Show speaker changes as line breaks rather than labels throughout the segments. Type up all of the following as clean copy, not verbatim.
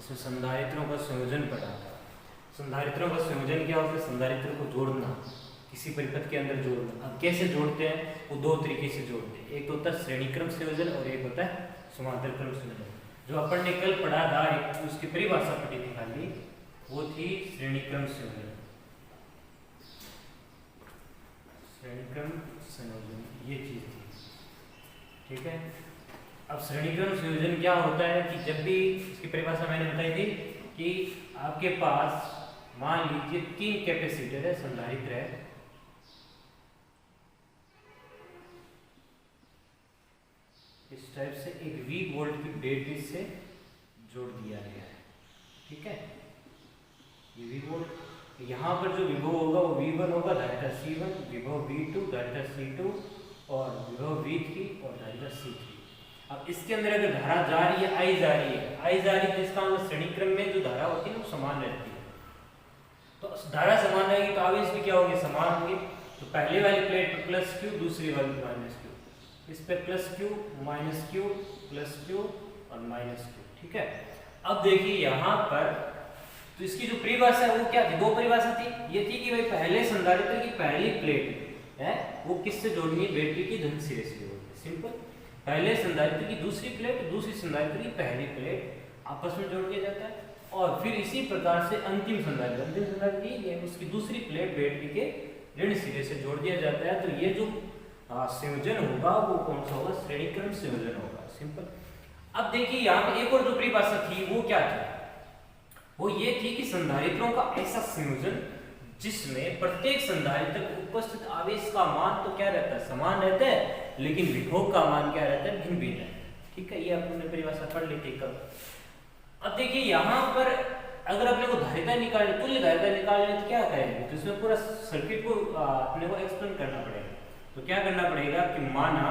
इसमें संधारित्रों का संयोजन पढ़ा था। संधारित्रों का संयोजन क्या होता है? संधारित्र को जोड़ना, किसी परिपथ के अंदर जोड़ना। अब कैसे जोड़ते हैं? वो दो तरीके से जोड़ते हैं, एक होता है श्रेणीक्रम संयोजन और एक होता है समांतर क्रम संयोजन। जो अपन ने कल पढ़ा था, एक उसकी परिभाषा पढ़ी थी खाली, वो थी श्रेणीक्रम संयोजन। श्रेणीक्रम संयोजन ये चीज थी, ठीक है। अब श्रेणीक्रम संयोजन क्या होता है कि जब भी, इसकी परिभाषा मैंने बताई थी कि आपके पास मान लीजिए 3 कैपेसिटर है, संधारित्र है, इस टाइप से एक V वोल्ट की बैटरी से जोड़ दिया गया है, ठीक है। ये V वोल्ट, यहाँ पर जो विभव होगा वो V1 होगा, धारिता C1, विभव V2, धारिता C2 और विभव V3 और धारिता C3। अब इसके अंदर अगर धारा जा रही है, I जा रही है, I जा रही है, तो इसका मतलब श्रेणी क्रम में जो धारा होती है वो समान रहती है। तो धारा समान रहेगी तो आवेश भी क्या होंगे? समान होंगे। तो पहले वाली प्लेट पर प्लस Q, दूसरी वाली माइनस Q, इस पे plus Q, minus Q, plus Q और माइनस Q, ठीक है। अब देखिए यहाँ पर तो इसकी जो परिभाषा है वो क्या थी? दो परिभाषा थी। ये थी कि भाई पहले संधारित्र की पहली प्लेट है वो किससे जोड़नी है? बैटरी की धन सिरे से जोड़नी है, सिंपल। पहले संधारित्र की दूसरी प्लेट, दूसरी संधारित्र की पहली प्लेट आपस में जोड़ दिया जाता है। और फिर इसी प्रकार से अंतिम संधारित्र ये उसकी दूसरी प्लेट बैटरी के ऋण सिरे से जोड़ दिया जाता है। तो ये जो संयोजन होगा वो कौन सा होगा? श्रेणीक्रम संयोजन होगा, सिंपल। अब देखिए यहाँ पे एक और जो परिभाषा थी वो क्या थी? वो ये थी कि संधारित्रों का ऐसा संयोजन जिसमें प्रत्येक संधारित्र में उपस्थित आवेश का मान तो क्या रहता है? समान रहता है, लेकिन विभव का मान क्या रहता है? भिन्न भिन्न रहता है, ठीक है। ये आपने परिभाषा पढ़ ली थी कल। अब देखिए यहाँ पर अगर अपने को धारिता निकालनी, तुल्य धारिता निकालनी है तो क्या करेंगे? तो इसमें पूरा सर्किट को अपने को एक्सप्लेन करना पड़ेगा। तो क्या करना पड़ेगा कि माना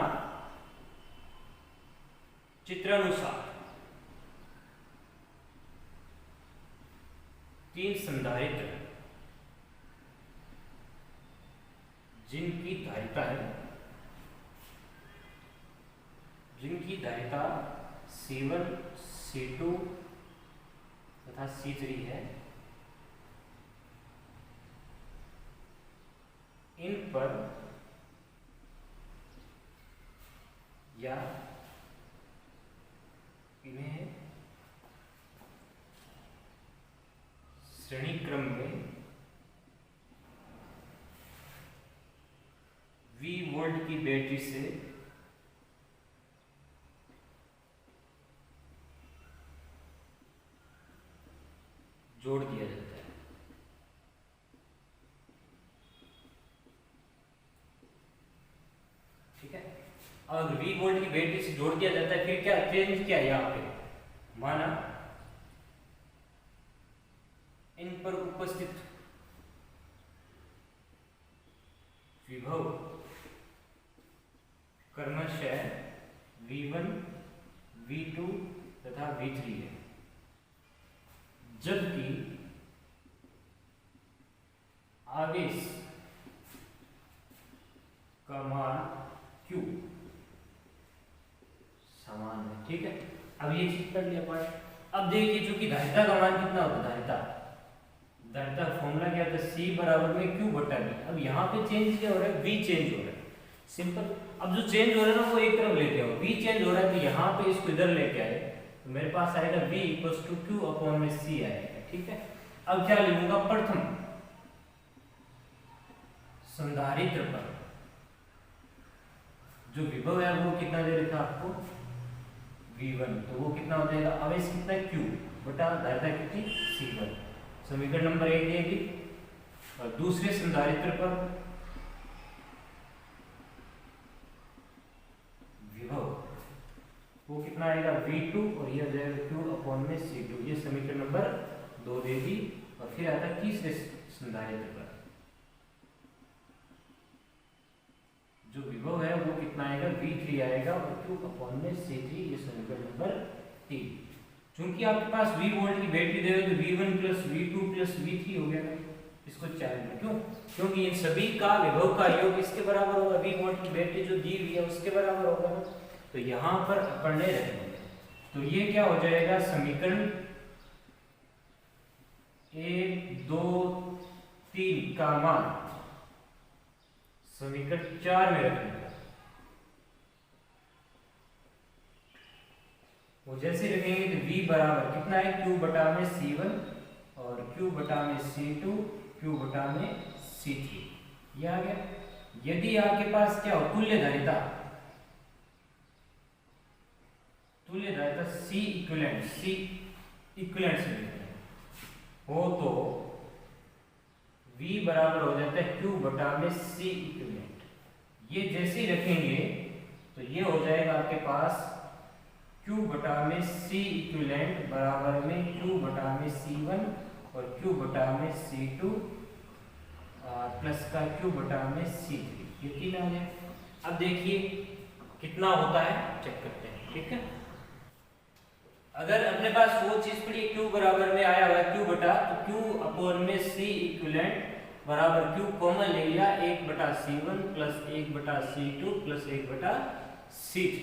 चित्रानुसार 3 संधारित्र जिनकी धारिता है, जिनकी धारिता C1, C2 तथा C3 है, इन पर या इन्हें श्रेणी क्रम में V वोल्ट की बैटरी से जोड़ दिया जाता है, ठीक है। अगर V वोल्ट की बैटरी से जोड़ दिया जाता है, फिर क्या चेंज क्या है यहाँ पे? माना इन पर उपस्थित विभव क्रमशः V1, V2 तथा V3 है, जबकि आवेश का मान Q समान है, ठीक है। अब ये चीज कर लिया पार्ट। अब देखिए चूंकि धारिता का मान कितना होता है? धारिता फॉर्मूला क्या होता है? C बराबर में Q बटा V। अब यहाँ पे चेंज क्या हो रहा है? V चेंज हो रहा है, सिंपल। अब जो चेंज हो रहा है ना वो एक तरफ लेके आओ, V चेंज हो रहा है तो यहाँ पे इसको इधर लेके आए तो मेरे पास आएगा V equals to Q upon में C आएगा, ठीक है। अब क्या लिखूंगा? प्रथम संधारित्र पर जो विभव है वो कितना दे रखा आपको? V1, तो वो कितना हो जाएगा? आवेश कितना है? Q बटा धारिता कितनी? C1। समीकरण नंबर 1 देगी। और दूसरे संधारित्र पर विभव वो कितना आएगा? V2 और ये हो जाएगा Q अपॉन में C2। ये समीकरण नंबर 2 देगी। और फिर आता है तीसरे संधारित्र पर जो विभव है वो कितना आएगा? V3 आएगा और Q अपॉन में C3। ये समीकरण नंबर 3। चूंकि आपके पास V वोल्ट की बैटरी दे तो V1 plus V2 plus V3 हो गया ना, इसको 4 में। क्यों? क्योंकि इन सभी का विभव का योग इसके बराबर होगा, V वोल्ट की बैटरी जो दी हुई है उसके बराबर होगा ना। तो यहाँ पर अपन ने रखेंगे तो ये क्या हो जाएगा? समीकरण 1 2 3 का मान समीकरण 4 में रखेंगे। वो जैसे रखेंगे तो v बराबर कितना है, q बटा में c1 और q बटा में c2, q बटा में c3, ये आ गया। यदि आपके पास क्या हो, तुल्य धारिता C इक्विवेलेंट से लिखते हैं हो तो v बराबर हो जाता है q बटा में c इक्विवेलेंट। ये जैसे ही रखेंगे तो ये हो जाएगा आपके पास q बटा में c इक्विवेलेंट बराबर में q बटा में c1 और q बटा में c2 प्लस का q बटा में c3, ये 3 आ गया। अब देखिए कितना होता है, चेक करते हैं, ठीक है। अगर अपने पास वो चीज पड़ी q बराबर में आया हुआ q बटा, तो q अपॉन में c इक्विवेलेंट बराबर q कॉमन ले लिया, 1 बटा c1 प्लस 1 बटा c2 प्लस 1 बटा c3,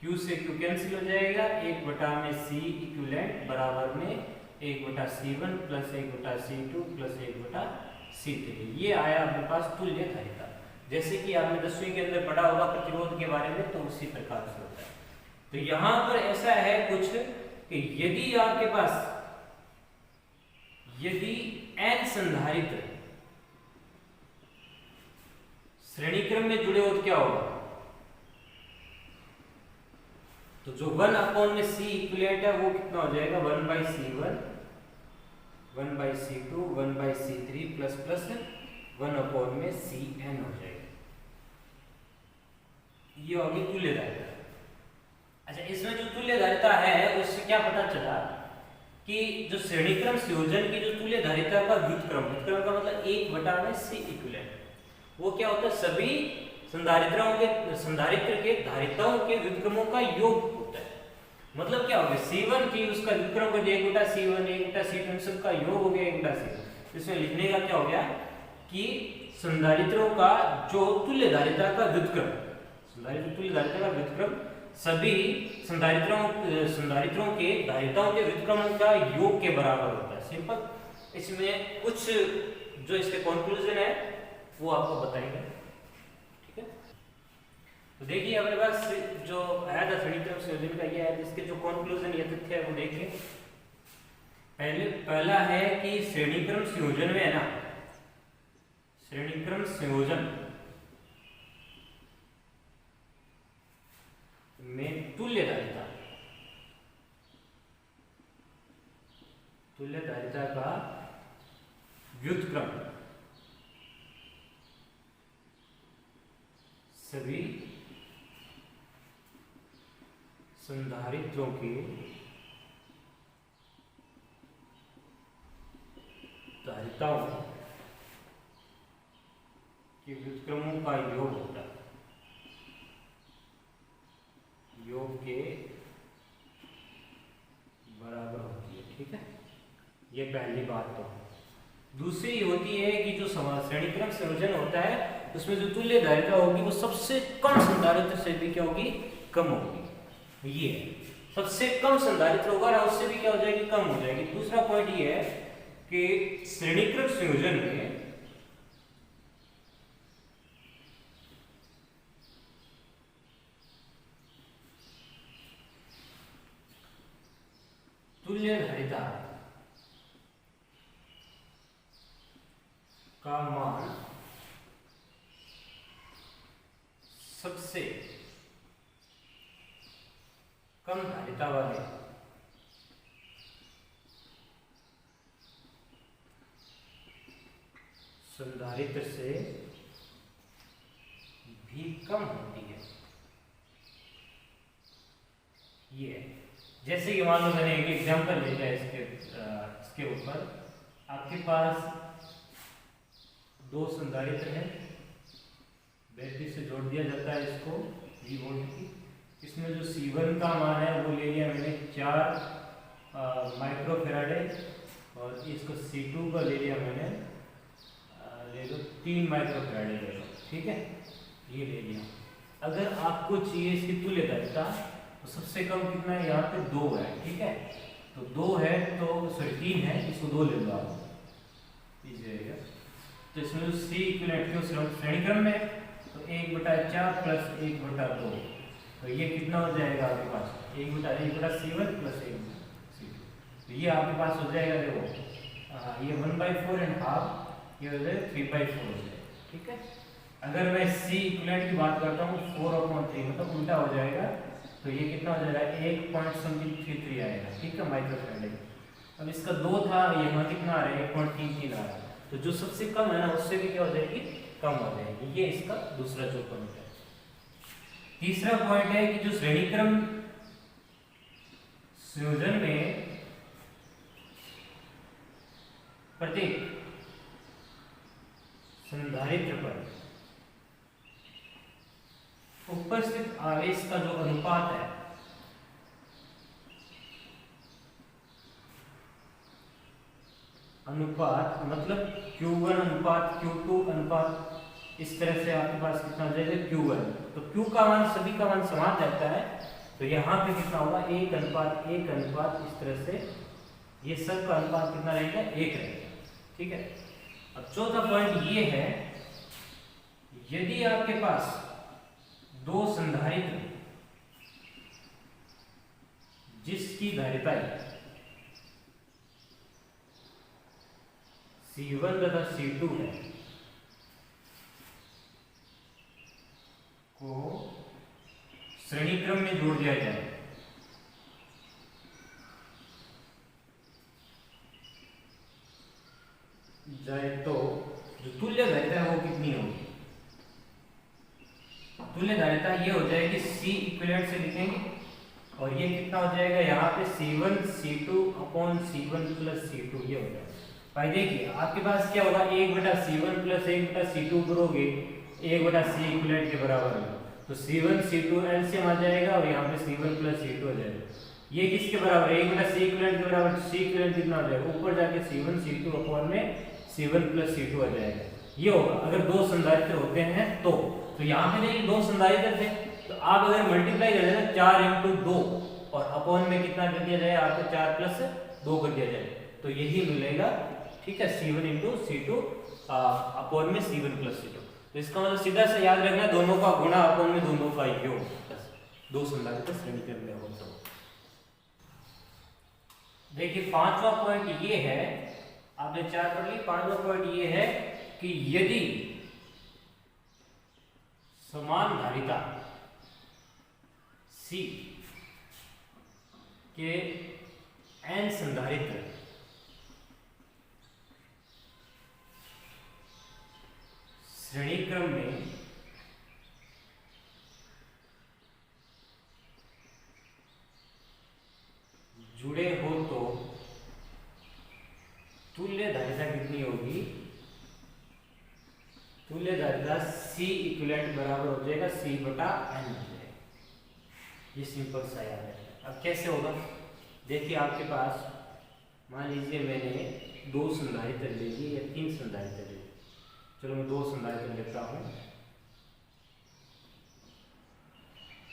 q से q कैंसिल हो जाएगा, 1 बटा में c इक्विवेलेंट बराबर में 1 बटा c1 प्लस 1 बटा c2 प्लस 1 बटा c3, ये आया अपने पास तुल्य धारिता। जैसे कि आपने 10वीं के अंदर पढ़ा होगा प्रतिरोध के बारे में, तो उसी प्रकार से होता है। तो यहां पर ऐसा है कुछ कि यदि n संधारित्र श्रेणी क्रम में जुड़े हो तो क्या होगा, तो जो 1 अपॉन में c इक्विवेलेंट है वो कितना हो जाएगा, 1/c1 1/c2 1/c3 plus plus 1 upon में cn हो जाएगा। ये होगी तुल्य धारिता। अच्छा, इसमें जो तुल्य धारिता है उससे क्या पता चला कि जो श्रेणीक्रम संयोजन की जो तुल्य धारिता का व्युत्क्रम का मतलब 1 बटा में c इक्विवेलेंट, वो क्या होता है, सभी संधारित्र के धारिताओं के व्युत्क्रमों का योग होता है। मतलब क्या हो गया, c1 की उसका व्युत्क्रम कर दिया 1 बटा c1 1 बटा c2, सबका योग हो गया 1 बटा c2। इसमें लिखने का क्या हो गया कि संधारित्रों का जो तुल्य धारिता का व्युत्क्रम, तुल्य धारिता का व्युत्क्रम सभी संधारित्रों के धारिताओं के व्युत्क्रमों का योग के बराबर होता है। सिंपल। इसमें कुछ जो इसके कंक्लूजन है वो आपको बताएंगे, ठीक है। तो देखिए हमारे पास जो आया था श्रेणीक्रम संयोजन का, ये है इसके जो कंक्लूजन या तथ्य है वो देखिए। पहला है कि श्रेणीक्रम संयोजन में है ना, श्रेणीक्रम संयोजन में तुल्य धारिता का व्युत्क्रम सभी संधारित्रों के धारिताओं के व्युत्क्रमों का योग होता है, योग के बराबर होती है, ठीक है। ये पहली बात। तो दूसरी होती है कि जो श्रेणीक्रम संयोजन होता है उसमें जो तुल्य धारिता होगी वो सबसे कम संधारित्र से भी क्या होगी, कम होगी। ये सबसे कम संधारित्र होगा ना, उससे भी क्या हो जाएगी, कम हो जाएगी। दूसरा पॉइंट ये है कि श्रेणीक्रम संयोजन में तुल्य धारिता का मान सबसे कम धारिता वाले संधारित्र से भी कम होती है। ये जैसे कि मान लो मैंने एक एग्जांपल ले लिया इसके ऊपर, आपके पास दो संधारित्र हैं, बैटरी से जोड़ दिया जाता है इसको V वोल्ट की। इसमें जो C1 का मान है वो ले लिया मैंने 4 माइक्रोफेराडे और इसको C2 का ले लिया मैंने ले लो 3 माइक्रोफेराडे ले लो, ठीक है, ये ले लिया। अगर आपको चाहिए इसकी तुल्य धारिता तो सबसे कम कितना है, यहाँ पे 2 है, ठीक है। तो 2 है तो सॉरी 3 है, इसको 2 ले लो आप। इजी रहेगा। तो इसमें जो सी इक्विवेलेंट क्यों श्रेणी क्रम में, तो 1/4 प्लस 1/2, तो ये कितना हो जाएगा आपके पास 1/C1 प्लस 1/C2, तो ये आपके पास हो जाएगा, देखो ये 1/4 एंड हाफ, ये हो जाएगा 3/4 हो जाएगा। ठीक है, अगर मैं सी इक्विवेलेंट की बात करता हूँ 4/3, मतलब उल्टा हो जाएगा, तो ये कितना हो जाएगा 1.33 आएगा। ठीक है, माइक्रोफैराड। अब इसका 2 था, यहाँ कितना आ रहा है 1.33 आ रहा है, तो जो सबसे कम है ना उससे भी क्या हो जाएगी, कम हो जाएगी। ये इसका दूसरा जो पॉइंट है। तीसरा पॉइंट है कि जो श्रेणी क्रम संयोजन में प्रत्येक संधारित्र पर उपस्थित आवेश का जो अनुपात है, अनुपात मतलब Q1 अनुपात Q2 अनुपात, इस तरह से आपके पास कितना हो जाएगा Q1, तो Q का मान सभी का मान समान रहता है, तो यहाँ पे कितना होगा 1:1 अनुपात, इस तरह से ये सब का अनुपात कितना रहेगा 1 रहेगा। ठीक है, अब चौथा पॉइंट ये है, यदि आपके पास दो संधारित्र जिसकी धारिताएं C1 तथा C2 है को श्रेणी क्रम में जोड़ दिया जाए, तो जो तुल्य धारिता है वो कितनी होगी, तुल्य धारिता ये हो जाएगी C इक्विवेलेंट से लिखेंगे, और ये कितना हो जाएगा यहाँ पे C1 C2 upon C1 plus C2 ये हो जाएगा। भाई देखिए आपके पास क्या होगा 1/C1 प्लस 1/C2 करोगे 1/C इक्विवेलेंट के बराबर होगा, तो C1 C2 एलसीएम आ जाएगा और यहाँ पे C1 प्लस C2 हो जाएगा। ये किसके बराबर है 1/C इक्विवेलेंट के बराबर, C इक्विवेलेंट कितना हो जाएगा ऊपर जाके C1 C2 अपॉन में C1 प्लस C2 आ जाएगा। ये होगा अगर दो संधारित्र होते हैं तो यहाँ पे देखिए दो संधारित्र थे, तो आप अगर मल्टीप्लाई कर देना 4 × 2 और अपॉन में कितना कर दिया जाए आपको 4 + 2 कर दिया जाए, तो यही मिलेगा। ठीक है, C1 × C2 अपॉन में C1 + C2, तो इसका मतलब सीधा से याद रखना दोनों का गुणा अपॉन में दोनों का योग, बस दो संधारित्र श्रेणी क्रम में हो। तो देखिए पांचवा पॉइंट ये है, आपने 4 पढ़ ली, पांचवा पॉइंट ये है कि यदि समान धारिता C के n संधारित्र श्रेणी क्रम में जुड़े हो तो तुल्य धारिता कितनी होगी, तुल्य धारिता C इक्विवेलेंट बराबर हो जाएगा C/n हो जाएगा। ये सिंपल सा याद है। अब कैसे होगा, देखिए आपके पास मान लीजिए मैंने 2 संधारित्र ले लिए या 3 संधारित्र ले लिए, चलो मैं 2 संधारित्र लेता हूँ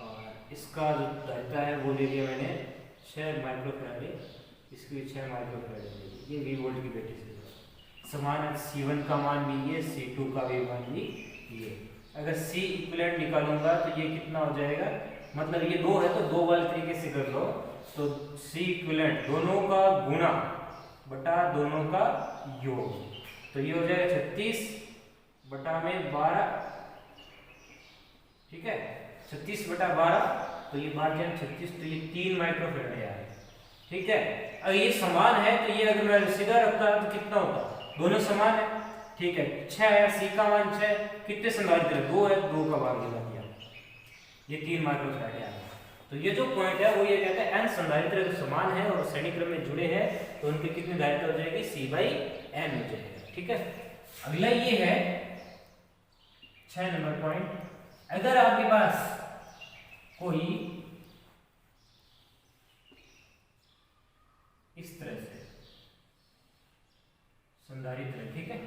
और इसका जो धारिता है वो ले लिया मैंने 6 माइक्रोफैराड, इसकी 6 माइक्रोफैराड ले ली। ये V वोल्ट की बैटरी से समान है, C1 का मान भी ये, C2 का भी मान भी ये। अगर C इक्विवेलेंट निकालूंगा तो ये कितना हो जाएगा, मतलब ये 2 है तो 2 वाले तरीके से कर लो, तो C इक्विवेलेंट दोनों का गुणा बटा दोनों का योग, तो ये हो जाएगा 36 बटा में 12। ठीक है, 36 बटा 12, तो ये 12 36, तो ये 3 माइक्रोफैराड है। ठीक है, अगर ये समान है तो ये अगर मैं सीधा रखता तो कितना होता, दोनों समान है। ठीक है, 6 है, C का मान 6, कितने संधारित्र 2 है, 2 का भाग लगा दिया, ये 3 माइक्रोफैराड है। तो ये जो पॉइंट है वो ये कहता है n संधारित्र अगर समान है और श्रेणी क्रम में जुड़े हैं तो उनकी कितनी धारिता हो जाएगी C/n हो जाएगी। ठीक है, अगला ये है 6 नंबर पॉइंट, अगर आपके पास कोई इस तरह से संधारित्र है, ठीक है,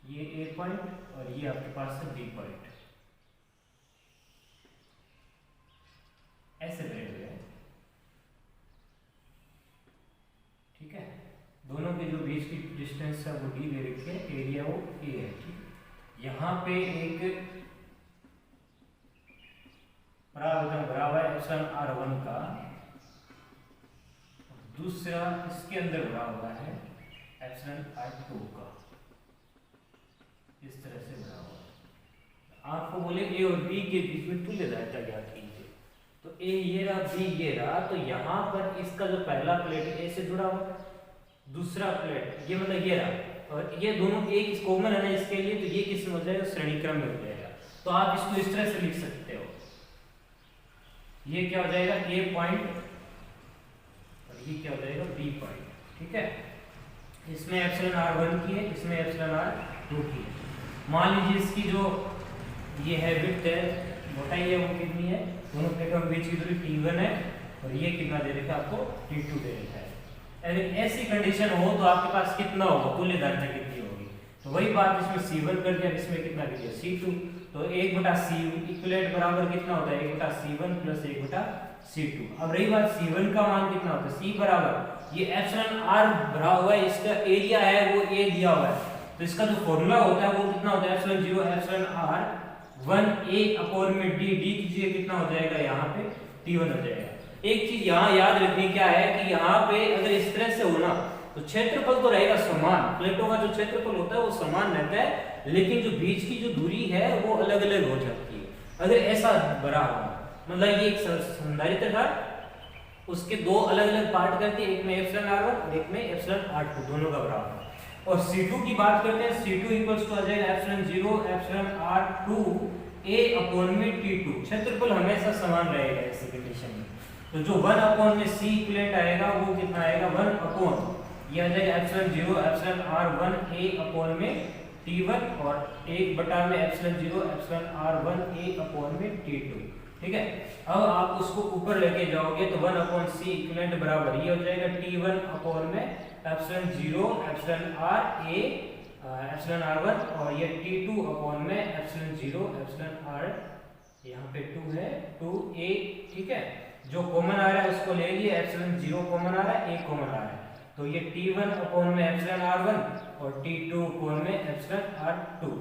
ये A पॉइंट और ये आपके पास है B पॉइंट, ऐसे बैठ गए। ठीक है, डिस्टेंस है वो डी दे रखी है, एरिया वो ए है, ठीक। यहाँ पे एक परावर्तन भरा हुआ है एप्सिलॉन r1 का, दूसरा इसके अंदर भरा हुआ है एप्सिलॉन r2 का, इस तरह से भरा हुआ है। आपको बोले ए और बी के बीच में तुल्य धारिता ज्ञात कीजिए, तो ए ये रहा, बी ये रहा, तो यहाँ पर इसका जो पहला प्लेट ए से जुड़ा हुआ है, दूसरा प्लेट ये मतलब ये रहा, और ये दोनों एक कॉमन है ना इसके लिए, तो ये किस में हो जाएगा, श्रेणी क्रम में हो जाएगा। तो आप इसको इस तरह से लिख सकते हो, ये क्या हो जाएगा ए पॉइंट और ये क्या हो जाएगा बी पॉइंट, ठीक है। इसमें एप्सिलॉन r1 की है, इसमें एप्सिलॉन r2 की है। मान लीजिए इसकी जो ये है विड्थ है, मोटाई है, वो कितनी है, दोनों प्लेटों के बीच की दूरी t1 है, और ये कितना दे रखा है आपको, t2 दे रखा है। अगर ऐसी कंडीशन हो तो आपके पास कितना होगा, तुल्य धारिता कितनी होगी, तो वही बात इसमें C1 कर दिया, इसमें कितना कर दिया C2, तो 1/C इक्विवेलेंट बराबर कितना होता है, 1/C1 प्लस 1/C2। अब रही बात C1 का मान कितना होता है, C बराबर ये एप्सिलॉन r भरा हुआ है, इसका एरिया है वो a दिया हुआ है, तो इसका जो फॉर्मूला होता है वो कितना होता है, epsilon 0 epsilon r 1a upon में d, d कीजिए कितना हो जाएगा, यहाँ पे t1 हो जाएगा। एक चीज यहाँ याद रखनी क्या है कि यहाँ पे अगर इस तरह से होना तो क्षेत्रफल तो रहेगा समान, प्लेटों का जो क्षेत्रफल होता है वो समान रहता है, लेकिन जो बीच की जो दूरी है वो अलग अलग हो जाती है। अगर ऐसा बड़ा हो, मतलब ये एक संधारित्र था, उसके दो अलग अलग पार्ट करते हैं, एक में एप्सिलॉन r1 और एक में एप्सिलॉन r2, दोनों का बराबर। और C2 की बात करते हैं, C2 इक्वल्स टू आ जाएगा epsilon 0 epsilon r2 a upon में t2। क्षेत्रफल हमेशा समान रहेगा ऐसी कंडीशन में, तो जो 1 अपॉन में C इक्विवेलेंट आएगा वो कितना आएगा, 1 अपॉन ये आ जाएगा epsilon 0 epsilon r1 a upon में t1 और 1 में epsilon 0 epsilon r1 a upon में t2, ठीक है। अब आप उसको ऊपर लेके जाओगे तो 1 अपॉन C इक्विवेलेंट बराबर ये हो जाएगा t1 अपॉन में epsilon 0 epsilon r a epsilon r1 और ये t2 अपॉन में एप्सिलॉन 0 एप्सिलॉन r, यहाँ पे 2 है 2a, ठीक है। जो कॉमन आ रहा है उसको ले लिए, एप्सिलॉन 0 कॉमन आ रहा है, a कॉमन आ रहा है, तो ये t1 अपॉन में एप्सिलॉन r1 और t2 अपॉन में एप्सिलॉन r2।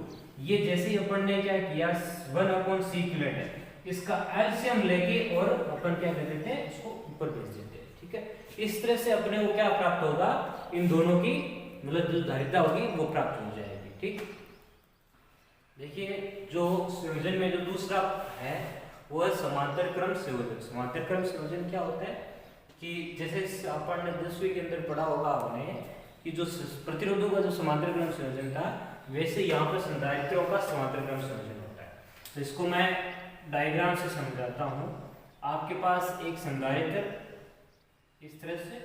ये जैसे ही अपन ने क्या किया 1 अपॉन C इक्विवेलेंट है, इसका एलसीएम लेके और अपन क्या कर देते हैं, इसको ऊपर भेज देते हैं, ठीक है। इस तरह से अपने को क्या प्राप्त होगा, इन दोनों की मतलब जो धारिता होगी वो प्राप्त हो जाएगी, ठीक। देखिए जो संयोजन में जो दूसरा है वो है समांतर क्रम संयोजन। समांतर क्रम संयोजन क्या होता है कि जैसे अपन ने 10वीं के अंदर पढ़ा होगा आपने कि जो प्रतिरोधों का जो समांतर क्रम संयोजन था, वैसे यहाँ पर संधारित्रों का समांतर क्रम संयोजन होता है। तो इसको मैं डायग्राम से समझाता हूँ। आपके पास एक संधारित्र इस तरह से,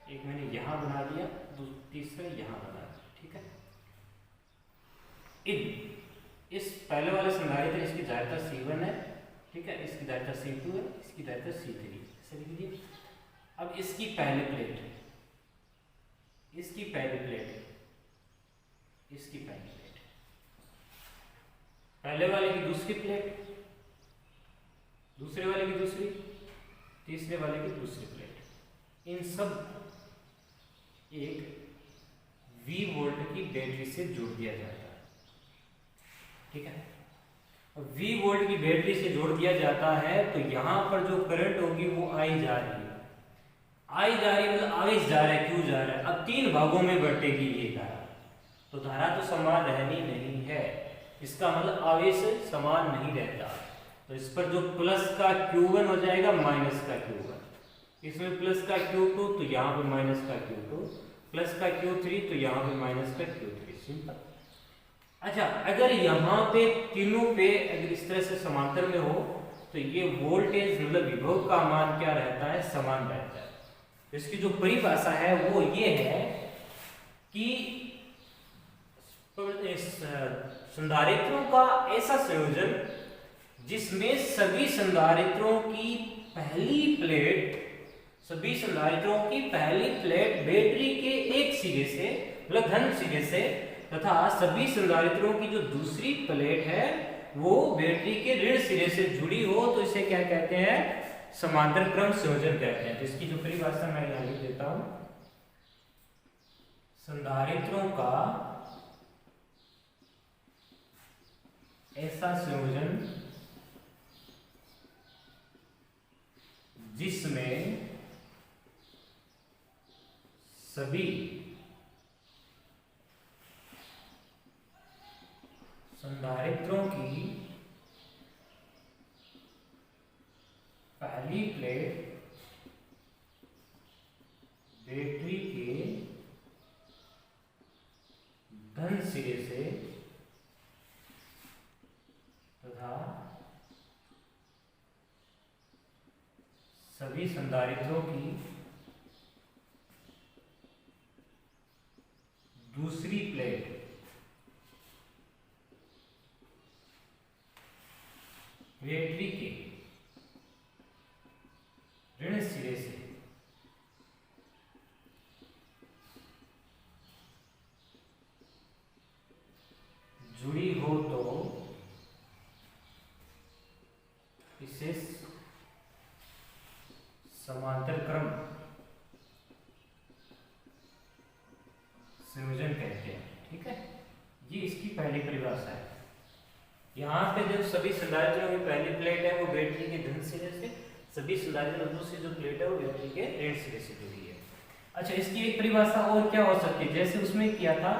एक मैंने यहाँ बना दिया, तीसरा यहाँ बना दिया, ठीक है। इस पहले वाले संधारित्र इसकी धारिता C1 है, ठीक है, इसकी धारिता C2 है, इसकी धारिता C3, ऐसे लिख लीजिए। अब इसकी पहली प्लेट, इसकी पहली प्लेट, इसकी पहली प्लेट, पहले वाले की दूसरी प्लेट, दूसरे वाले की दूसरी, तीसरे वाले की दूसरी प्लेट, इन सब एक V वोल्ट की बैटरी से जोड़ दिया जाता है, ठीक है। V वोल्ट की बैटरी से जोड़ दिया जाता है तो यहाँ पर जो करंट होगी वो आई जा रही है, आई जा रही है मतलब आवेश जा रहा है, क्यों जा रहा है, अब 3 भागों में बटेगी ये धारा, तो धारा तो समान रहनी नहीं है, इसका मतलब आवेश समान नहीं रहता। तो इस पर जो प्लस का Q1 हो जाएगा माइनस का Q1, इसमें प्लस का Q2 तो यहाँ पे माइनस का Q2, प्लस का Q3 तो यहाँ पे माइनस का Q3, सिंपल। अच्छा, अगर यहाँ पे तीनों पे अगर इस तरह से समांतर में हो तो ये वोल्टेज मतलब विभव का मान क्या रहता है, समान रहता है। इसकी जो परिभाषा है वो ये है कि संधारित्रों का ऐसा संयोजन जिसमें सभी संधारित्रों की पहली प्लेट, सभी संधारित्रों की पहली प्लेट बैटरी के एक सिरे से मतलब धन सिरे से तथा सभी संधारित्रों की जो दूसरी प्लेट है वो बैटरी के ऋण सिरे से जुड़ी हो, तो इसे क्या कहते हैं, समांतर क्रम संयोजन कहते हैं। तो इसकी जो परिभाषा मैं यहाँ लिख देता हूँ, संधारित्रों का ऐसा संयोजन जिसमें सभी संधारित्रों की पहली प्लेट बैटरी के धन सिरे से तथा सभी संधारित्रों की दूसरी प्लेट बैटरी के ऋण सिरे से जुड़ी हो तो इसे समांतर क्रम संयोजन कहते हैं। ठीक है, ये इसकी पहली परिभाषा है। यहाँ पे जब सभी संधारित्रों की पहली प्लेट है वो बैटरी के धन सिरे से, सभी संधारित्रों की दूसरी जो प्लेट है वो बैटरी के ऋण सिरे से जुड़ी है। अच्छा, इसकी एक परिभाषा और क्या हो सकती है, जैसे उसमें किया था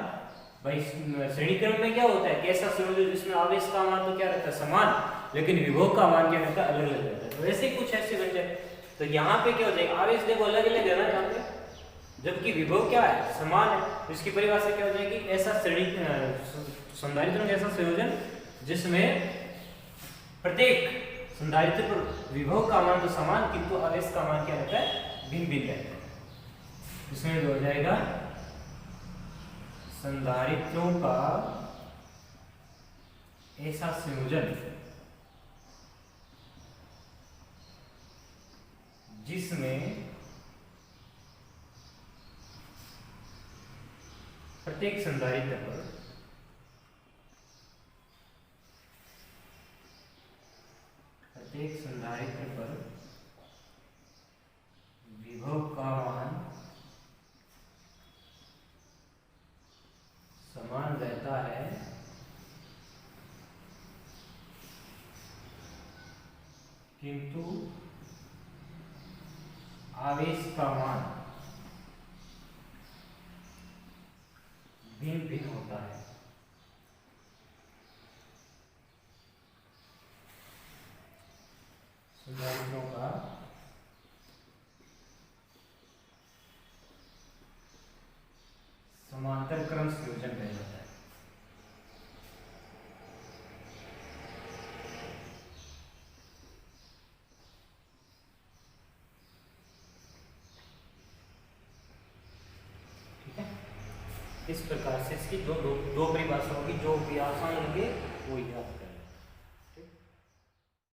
भाई श्रेणी क्रम में क्या होता है, कैसा संयोजन जिसमें आवेश का मान तो क्या रहता है समान, लेकिन विभव का मान क्या रहता है अलग अलग रहता है। तो वैसे ही कुछ ऐसे बन जाए। तो यहाँ पे क्या हो जाएगा, आवेश देखो अलग अलग है ना यहाँ पे, जबकि विभव क्या है समान है। तो इसकी परिभाषा क्या हो जाएगी, ऐसा श्रेणी संधारित्रों का ऐसा संयोजन जिसमें प्रत्येक संधारित्र पर विभव का मान तो समान किंतु आवेश का मान क्या रहता है भिन्न भिन्न रहता है। इसमें हो जाएगा संधारित्रों का ऐसा संयोजन जिसमें प्रत्येक संधारित्र पर विभव का मान समान रहता है किंतु आवेश का मान भिन्न भिन्न होता है। संधारित्रों का समांतर क्रम संयोजन कहा जाता है। ठीक है, इस प्रकार से इसकी दो परिभाषाओं की जो भी आसान होंगे वो याद